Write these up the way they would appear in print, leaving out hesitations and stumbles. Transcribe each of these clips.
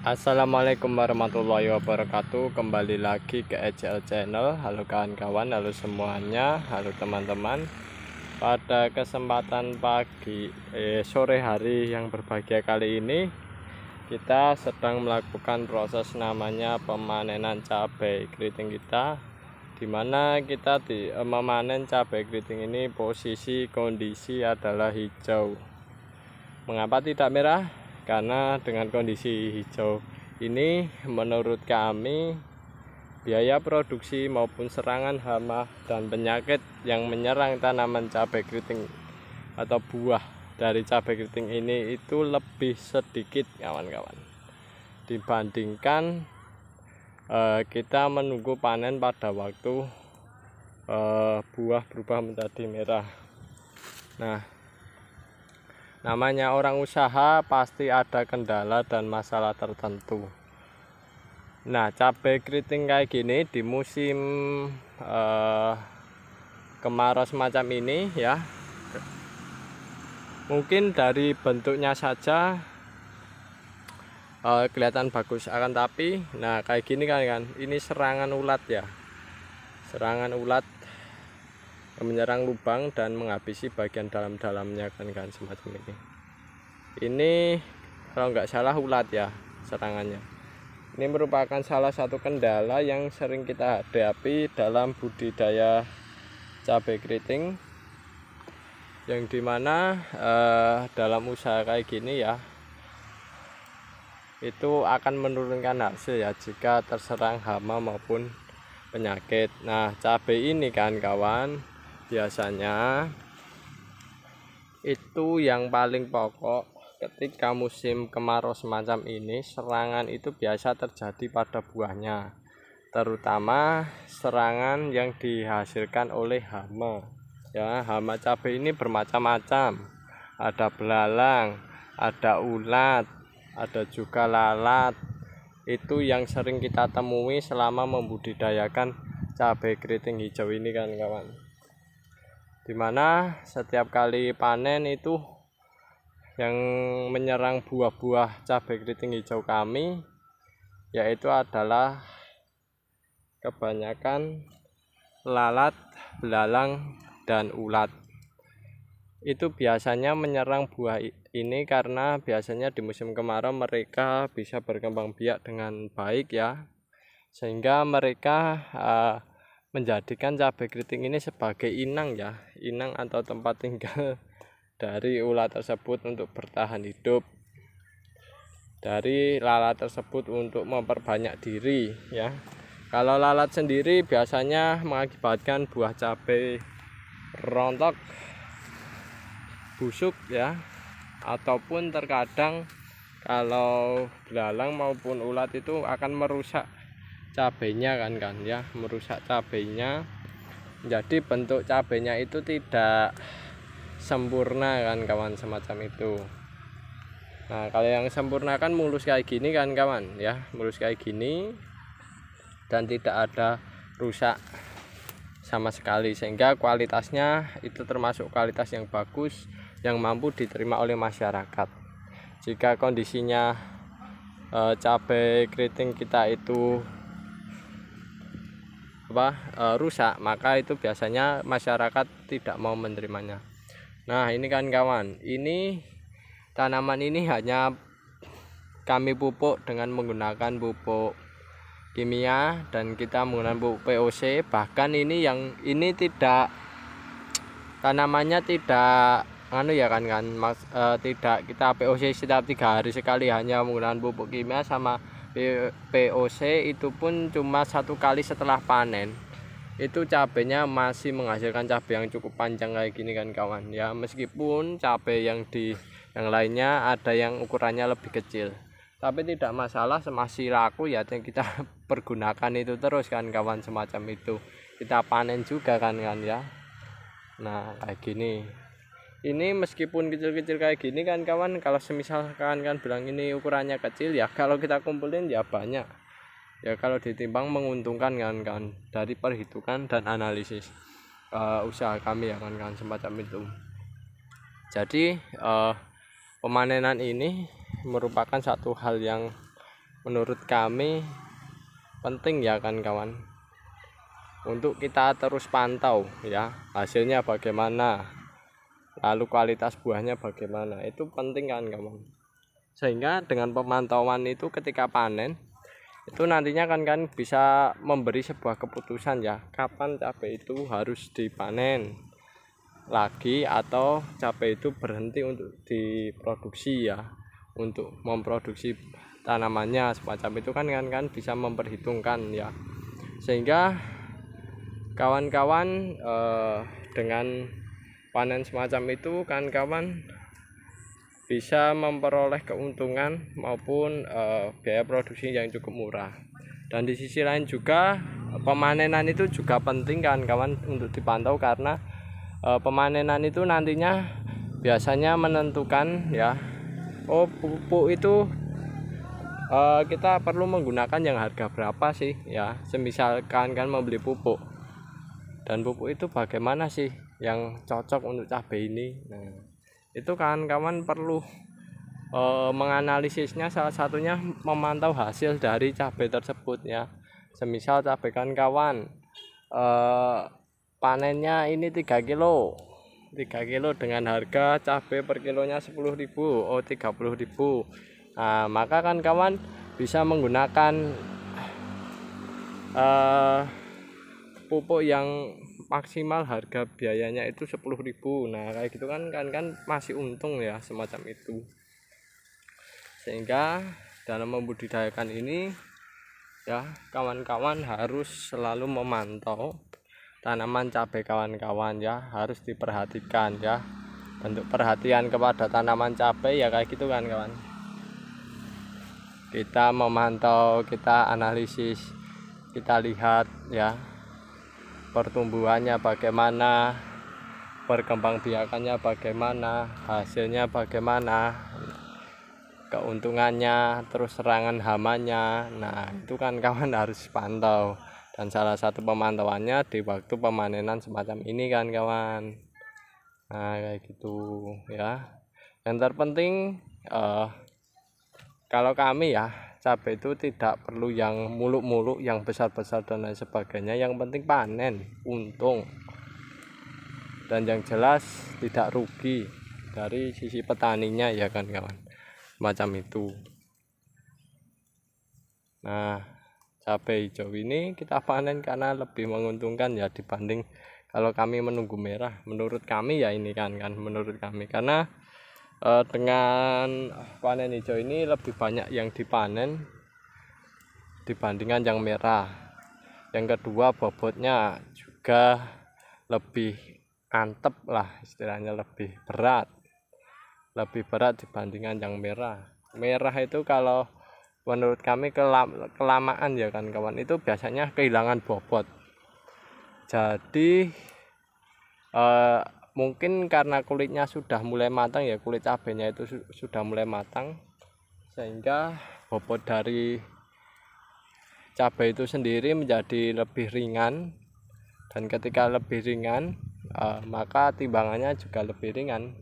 Assalamualaikum warahmatullahi wabarakatuh. Kembali lagi ke ECL Channel. Halo kawan-kawan, halo semuanya, halo teman-teman. Pada kesempatan sore hari yang berbahagia kali ini, kita sedang melakukan proses namanya pemanenan cabai keriting kita, dimana kita memanen cabai keriting ini posisi kondisi adalah hijau. Mengapa tidak merah? Karena dengan kondisi hijau ini menurut kami biaya produksi maupun serangan hama dan penyakit yang menyerang tanaman cabai keriting atau buah dari cabai keriting ini itu lebih sedikit kawan-kawan, dibandingkan kita menunggu panen pada waktu buah berubah menjadi merah. Nah, namanya orang usaha pasti ada kendala dan masalah tertentu. Nah, cabai keriting kayak gini di musim kemarau semacam ini ya, mungkin dari bentuknya saja kelihatan bagus, akan tapi nah kayak gini kan ini serangan ulat ya, serangan ulat menyerang lubang dan menghabisi bagian dalam-dalamnya kan semacam ini. Ini kalau nggak salah ulat ya serangannya. Ini merupakan salah satu kendala yang sering kita hadapi dalam budidaya cabai keriting, yang dimana dalam usaha kayak gini ya, itu akan menurunkan hasil ya jika terserang hama maupun penyakit. Nah, cabai ini kan kawan, biasanya itu yang paling pokok ketika musim kemarau semacam ini, serangan itu biasa terjadi pada buahnya, terutama serangan yang dihasilkan oleh hama ya. Hama cabai ini bermacam-macam, ada belalang, ada ulat, ada juga lalat. Itu yang sering kita temui selama membudidayakan cabai keriting hijau ini kan kawan, dimana setiap kali panen itu yang menyerang buah-buah cabai keriting hijau kami yaitu adalah kebanyakan lalat, belalang, dan ulat. Itu biasanya menyerang buah ini karena biasanya di musim kemarau mereka bisa berkembang biak dengan baik ya, sehingga mereka menjadikan cabai keriting ini sebagai inang ya, inang atau tempat tinggal dari ulat tersebut untuk bertahan hidup, dari lalat tersebut untuk memperbanyak diri ya. Kalau lalat sendiri biasanya mengakibatkan buah cabai rontok, busuk ya, ataupun terkadang kalau belalang maupun ulat itu akan merusak cabainya kan ya, merusak cabainya. Jadi bentuk cabainya itu tidak sempurna kan kawan, semacam itu. Nah, kalau yang sempurna kan mulus kayak gini kan kawan ya, mulus kayak gini dan tidak ada rusak sama sekali, sehingga kualitasnya itu termasuk kualitas yang bagus yang mampu diterima oleh masyarakat. Jika kondisinya cabai keriting kita itu rusak, maka itu biasanya masyarakat tidak mau menerimanya. Nah, ini kan kawan, ini tanaman ini hanya kami pupuk dengan menggunakan pupuk kimia dan kita menggunakan pupuk POC. Bahkan ini yang ini tidak, tanamannya tidak tidak kita POC setiap 3 hari sekali, hanya menggunakan pupuk kimia sama POC itu pun cuma 1 kali setelah panen. Itu cabenya masih menghasilkan cabai yang cukup panjang kayak gini kan kawan ya, meskipun cabai yang lainnya ada yang ukurannya lebih kecil, tapi tidak masalah, masih laku ya, yang kita pergunakan itu terus kan kawan, semacam itu kita panen juga kan ya. Nah, kayak gini, ini meskipun kecil-kecil kayak gini kan kawan, kalau semisal kan bilang ini ukurannya kecil ya, kalau kita kumpulin ya banyak ya, kalau ditimbang menguntungkan kan dari perhitungan dan analisis usaha kami ya kan semacam itu. Jadi pemanenan ini merupakan satu hal yang menurut kami penting ya kan kawan, untuk kita terus pantau ya hasilnya bagaimana, lalu kualitas buahnya bagaimana, itu penting kan kawan. Sehingga dengan pemantauan itu ketika panen itu nantinya kan bisa memberi sebuah keputusan ya, kapan cabai itu harus dipanen lagi atau cabai itu berhenti untuk diproduksi ya, untuk memproduksi tanamannya semacam itu kan bisa memperhitungkan ya. Sehingga kawan-kawan dengan panen semacam itu kawan bisa memperoleh keuntungan maupun biaya produksi yang cukup murah. Dan di sisi lain juga pemanenan itu juga penting kan kawan untuk dipantau, karena pemanenan itu nantinya biasanya menentukan ya, pupuk itu kita perlu menggunakan yang harga berapa sih ya. Semisalkan kan membeli pupuk, dan pupuk itu bagaimana sih yang cocok untuk cabai ini. Nah, itu kawan perlu menganalisisnya, salah satunya memantau hasil dari cabai tersebut ya. Semisal cabai kawan panennya ini 3 kilo dengan harga cabai per kilonya 10.000, 30.000. Nah, maka kawan bisa menggunakan pupuk yang maksimal harga biayanya itu 10.000. Nah, kayak gitu kan masih untung ya semacam itu. Sehingga dalam membudidayakan ini ya kawan-kawan harus selalu memantau tanaman cabai kawan-kawan ya, harus diperhatikan ya. Bentuk perhatian kepada tanaman cabai ya kayak gitu kan kawan. Kita memantau, kita analisis, kita lihat ya pertumbuhannya bagaimana, perkembangbiakannya bagaimana, hasilnya bagaimana, keuntungannya, terus serangan hamanya. Nah, itu kan kawan harus pantau, dan salah satu pemantauannya di waktu pemanenan semacam ini kan kawan. Nah, kayak gitu ya. Yang terpenting kalau kami ya, cabai itu tidak perlu yang muluk-muluk, yang besar-besar dan lain sebagainya. Yang penting panen, untung, dan yang jelas tidak rugi dari sisi petaninya ya kan kawan, macam itu. Nah, cabai hijau ini kita panen karena lebih menguntungkan ya dibanding kalau kami menunggu merah. Menurut kami ya ini kan menurut kami, karena dengan panen hijau ini lebih banyak yang dipanen dibandingkan yang merah. Yang kedua, bobotnya juga lebih antep lah istilahnya, lebih berat dibandingkan yang merah. Merah itu kalau menurut kami kelamaan ya kan kawan, itu biasanya kehilangan bobot. Jadi mungkin karena kulitnya sudah mulai matang ya, kulit cabenya itu sudah mulai matang, sehingga bobot dari cabai itu sendiri menjadi lebih ringan. Dan ketika lebih ringan maka timbangannya juga lebih ringan.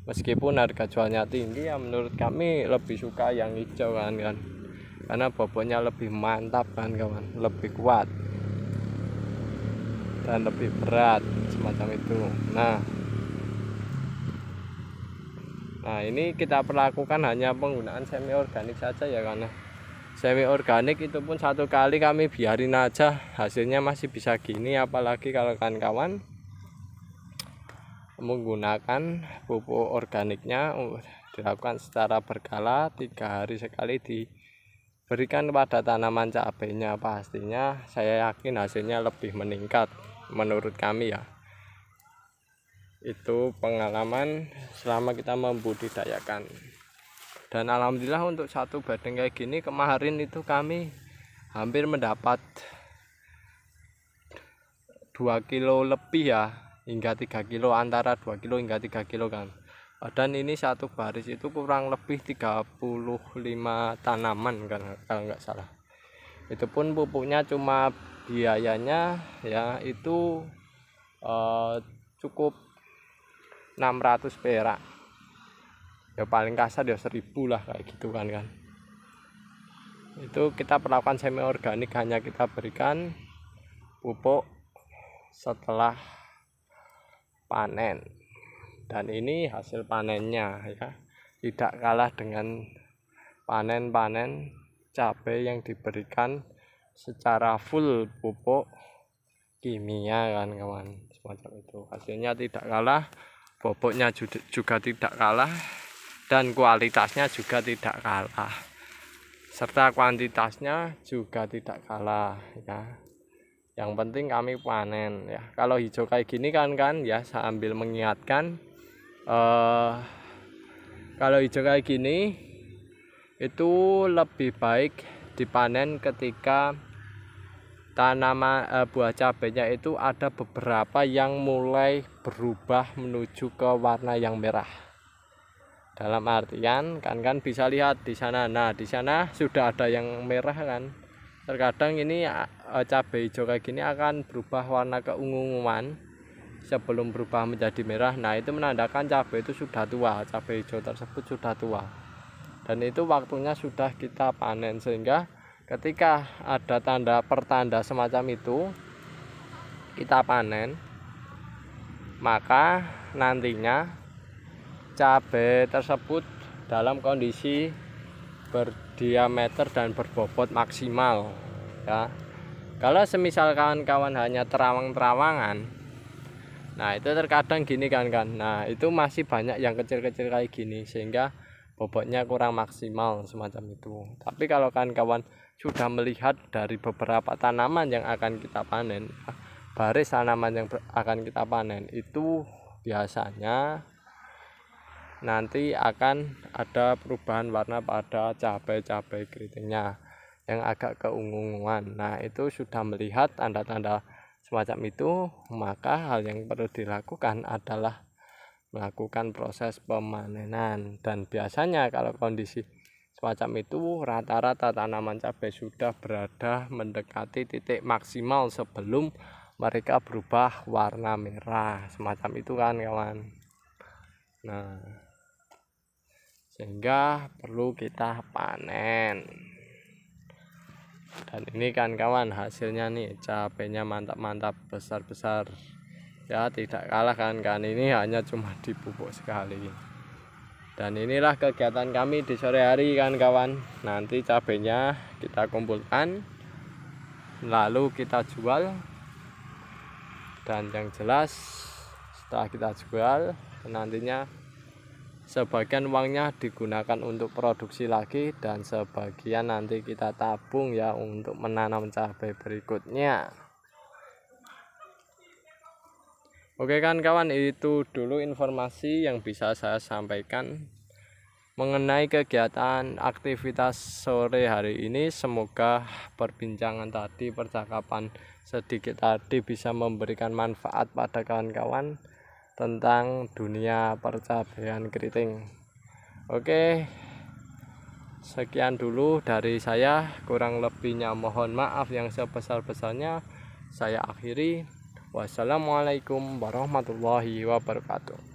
Meskipun harga jualnya tinggi ya, menurut kami lebih suka yang hijau kan karena bobotnya lebih mantap kan kawan, lebih kuat dan lebih berat semacam itu. Nah, ini kita perlakukan hanya penggunaan semi organik saja ya, karena semi organik itu pun satu kali kami biarin aja hasilnya masih bisa gini, apalagi kalau kawan-kawan menggunakan pupuk organiknya dilakukan secara berkala, 3 hari sekali diberikan kepada tanaman cabainya. Pastinya saya yakin hasilnya lebih meningkat menurut kami ya. Itu pengalaman selama kita membudidayakan. Dan alhamdulillah untuk satu badeng kayak gini kemarin itu kami hampir mendapat 2 kilo lebih ya, hingga 3 kilo, antara 2 kilo hingga 3 kilo kan. Dan ini satu baris itu kurang lebih 35 tanaman kan kalau nggak salah. Itu pun pupuknya cuma biayanya ya itu cukup 600 perak ya, paling kasar ya 1.000 lah kayak gitu kan. itu kita perlakukan semi organik, hanya kita berikan pupuk setelah panen. Dan ini hasil panennya ya, tidak kalah dengan panen-panen cabai yang diberikan secara full pupuk kimia kan kawan, semacam itu. Hasilnya tidak kalah, bobotnya juga tidak kalah, dan kualitasnya juga tidak kalah, serta kuantitasnya juga tidak kalah ya. Yang penting kami panen ya. Kalau hijau kayak gini kan ya, sambil mengingatkan, kalau hijau kayak gini itu lebih baik dipanen ketika tanaman buah cabenya itu ada beberapa yang mulai berubah menuju ke warna yang merah. Dalam artian kan bisa lihat di sana. Nah, di sana sudah ada yang merah kan. Terkadang ini cabai hijau kayak gini akan berubah warna keunguan sebelum berubah menjadi merah. Nah, itu menandakan cabai itu sudah tua, cabai hijau tersebut sudah tua. Dan itu waktunya sudah kita panen, sehingga ketika ada pertanda semacam itu kita panen, maka nantinya cabai tersebut dalam kondisi berdiameter dan berbobot maksimal ya. Kalau semisal kawan-kawan hanya terawang-terawangan, nah itu terkadang gini kan. Nah, itu masih banyak yang kecil-kecil kayak gini, sehingga bobotnya kurang maksimal semacam itu. Tapi kalau kawan-kawan sudah melihat dari beberapa tanaman yang akan kita panen, baris tanaman yang akan kita panen itu biasanya nanti akan ada perubahan warna pada cabai-cabai keritingnya yang agak keunguan. Nah, itu sudah melihat tanda-tanda semacam itu, maka hal yang perlu dilakukan adalah melakukan proses pemanenan. Dan biasanya kalau kondisi semacam itu, rata-rata tanaman cabai sudah berada mendekati titik maksimal sebelum mereka berubah warna merah semacam itu kan kawan. Nah, sehingga perlu kita panen. Dan ini kan kawan, hasilnya nih cabainya mantap-mantap, besar-besar ya, tidak kalah kan ini hanya cuma dipupuk sekali. Dan inilah kegiatan kami di sore hari kan kawan. Nanti cabainya kita kumpulkan lalu kita jual, dan yang jelas setelah kita jual nantinya sebagian uangnya digunakan untuk produksi lagi, dan sebagian nanti kita tabung ya untuk menanam cabai berikutnya. Oke kan kawan, itu dulu informasi yang bisa saya sampaikan mengenai kegiatan aktivitas sore hari ini. Semoga perbincangan tadi, percakapan sedikit tadi bisa memberikan manfaat pada kawan-kawan tentang dunia percabaian keriting. Oke, sekian dulu dari saya, kurang lebihnya mohon maaf yang sebesar-besarnya. Saya akhiri. Wassalamualaikum warahmatullahi wabarakatuh.